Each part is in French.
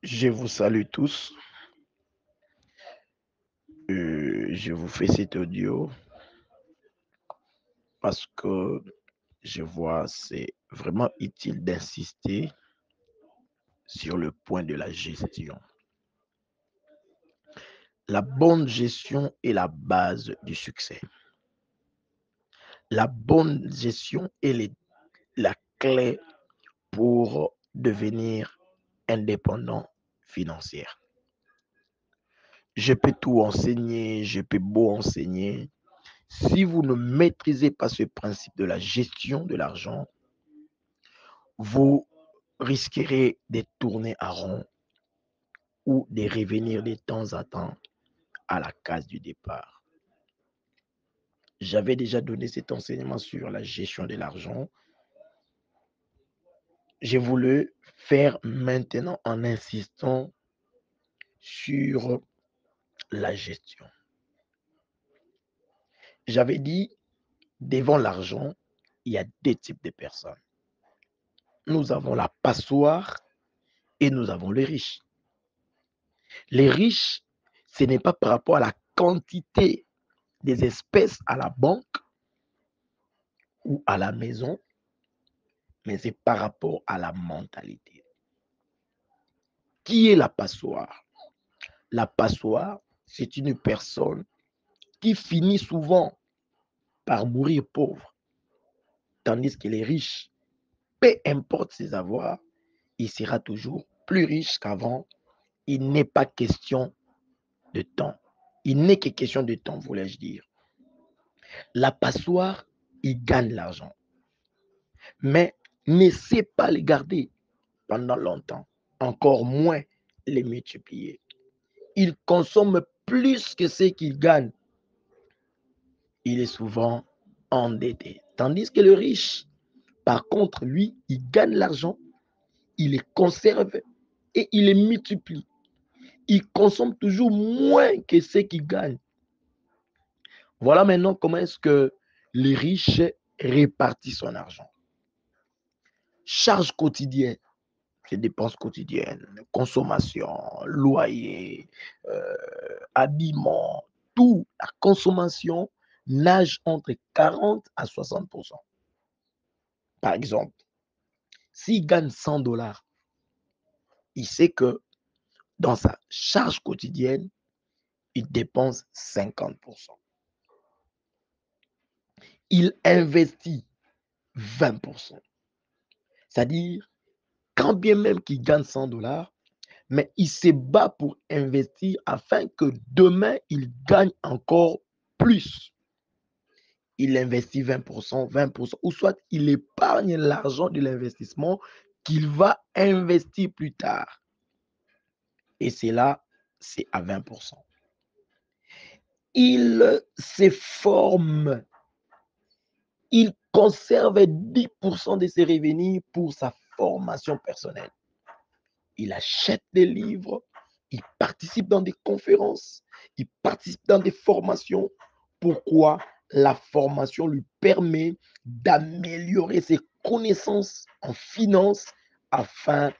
Je vous salue tous. Je vous fais cet audio parce que je vois c'est vraiment utile d'insister sur le point de la gestion. La bonne gestion est la base du succès. La bonne gestion est la clé pour devenir indépendant financier. Je peux tout enseigner, je peux beau enseigner. Si vous ne maîtrisez pas ce principe de la gestion de l'argent, vous risquerez de tourner à rond ou de revenir de temps en temps à la case du départ. J'avais déjà donné cet enseignement sur la gestion de l'argent. J'ai voulu faire maintenant en insistant sur la gestion. J'avais dit, devant l'argent, il y a deux types de personnes. Nous avons la passoire et nous avons les riches. Les riches, ce n'est pas par rapport à la quantité des espèces à la banque ou à la maison, mais c'est par rapport à la mentalité. Qui est la passoire? La passoire, c'est une personne qui finit souvent par mourir pauvre, tandis que les riches, peu importe ses avoirs, il sera toujours plus riche qu'avant. Il n'est pas question de temps. Il n'est que question de temps, voulais-je dire. La passoire, il gagne l'argent, mais ne sait pas les garder pendant longtemps, encore moins les multiplier. Il consomme plus que ce qu'il gagne. Il est souvent endetté. Tandis que le riche, par contre, lui, il gagne l'argent, il les conserve et il les multiplie. Il consomme toujours moins que ce qu'il gagne. Voilà maintenant comment est-ce que les riches répartissent son argent. Charges quotidiennes, les dépenses quotidiennes, consommation, loyer, habillement, tout, la consommation nage entre 40 à 60%. Par exemple, s'il gagne 100 dollars, il sait que dans sa charge quotidienne, il dépense 50%. Il investit 20%. C'est-à-dire, quand bien même qu'il gagne 100 dollars, mais il se bat pour investir afin que demain, il gagne encore plus. Il investit 20%, 20%, ou soit il épargne l'argent de l'investissement qu'il va investir plus tard. Et c'est là, c'est à 20%. Il se forme, il conserve 10% de ses revenus pour sa formation personnelle. Il achète des livres, il participe dans des conférences, il participe dans des formations. Pourquoi? La formation lui permet d'améliorer ses connaissances en finance afin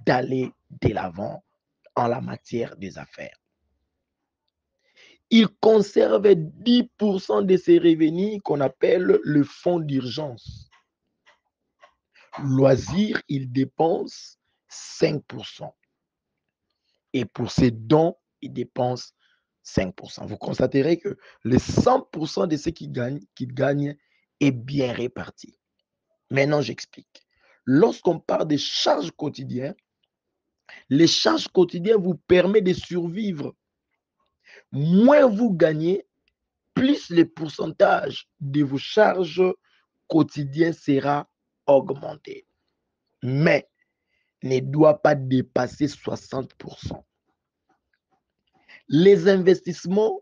d'aller de l'avant en la matière des affaires. Il conserve 10% de ses revenus qu'on appelle le fonds d'urgence. Loisirs, il dépense 5%. Et pour ses dons, il dépense 5%. Vous constaterez que les 100% de ce qu'il gagne est bien réparti. Maintenant, j'explique. Lorsqu'on parle des charges quotidiennes, les charges quotidiennes vous permettent de survivre. Moins vous gagnez, plus le pourcentage de vos charges quotidiennes sera augmenté. Mais ne doit pas dépasser 60%. Les investissements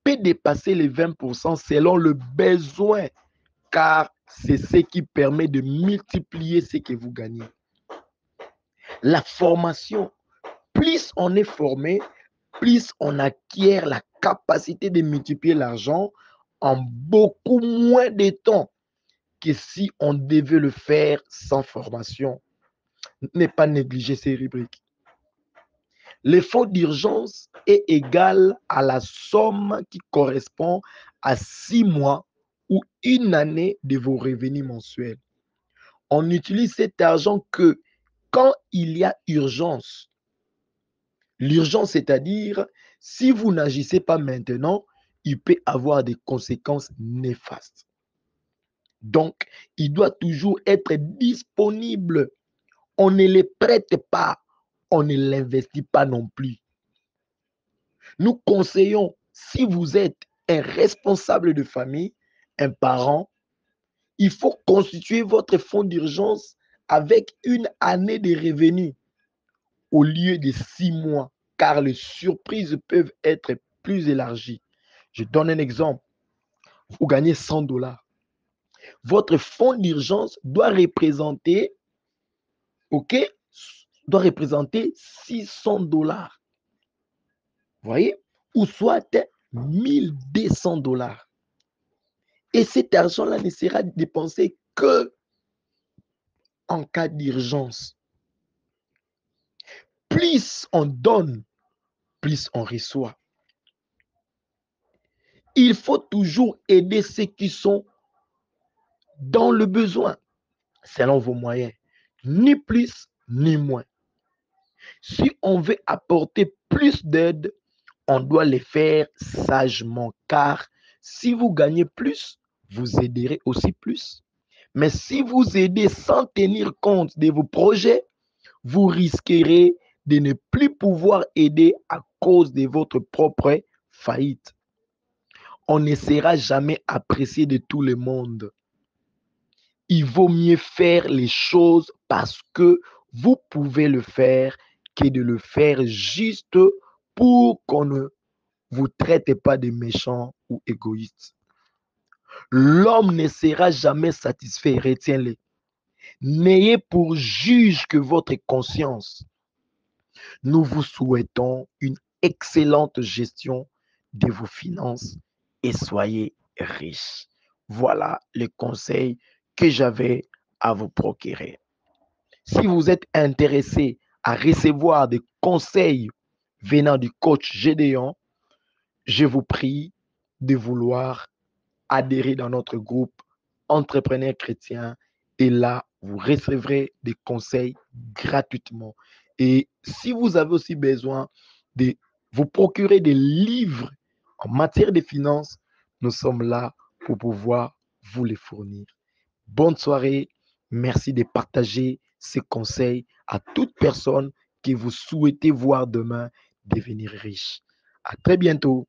peuvent dépasser les 20% selon le besoin, car c'est ce qui permet de multiplier ce que vous gagnez. La formation, plus on est formé, plus on acquiert la capacité de multiplier l'argent en beaucoup moins de temps que si on devait le faire sans formation. Ne pas négliger ces rubriques. Le fonds d'urgence est égal à la somme qui correspond à 6 mois ou une année de vos revenus mensuels. On utilise cet argent que quand il y a urgence. L'urgence, c'est-à-dire, si vous n'agissez pas maintenant, il peut avoir des conséquences néfastes. Donc, il doit toujours être disponible. On ne les prête pas, on ne l'investit pas non plus. Nous conseillons, si vous êtes un responsable de famille, un parent, il faut constituer votre fonds d'urgence avec une année de revenus au lieu de 6 mois, car les surprises peuvent être plus élargies. Je donne un exemple. Vous gagnez 100 $. Votre fonds d'urgence doit représenter, OK, doit représenter 600 $. Vous voyez? Ou soit 1200 $. Et cet argent-là ne sera dépensé que en cas d'urgence. Plus on donne, plus on reçoit. Il faut toujours aider ceux qui sont dans le besoin, selon vos moyens, ni plus ni moins. Si on veut apporter plus d'aide, on doit le faire sagement, car si vous gagnez plus, vous aiderez aussi plus. Mais si vous aidez sans tenir compte de vos projets, vous risquerez de ne plus pouvoir aider à cause de votre propre faillite. On ne sera jamais apprécié de tout le monde. Il vaut mieux faire les choses parce que vous pouvez le faire que de le faire juste pour qu'on ne vous traite pas de méchants ou égoïstes. L'homme ne sera jamais satisfait, retiens-le. N'ayez pour juge que votre conscience. Nous vous souhaitons une excellente gestion de vos finances et soyez riches. Voilà les conseils que j'avais à vous procurer. Si vous êtes intéressé à recevoir des conseils venant du coach Gédéon, je vous prie de vouloir adhérer dans notre groupe Entrepreneurs chrétiens et là, vous recevrez des conseils gratuitement. Et si vous avez aussi besoin de vous procurer des livres en matière de finances, nous sommes là pour pouvoir vous les fournir. Bonne soirée. Merci de partager ces conseils à toute personne que vous souhaitez voir demain devenir riche. À très bientôt.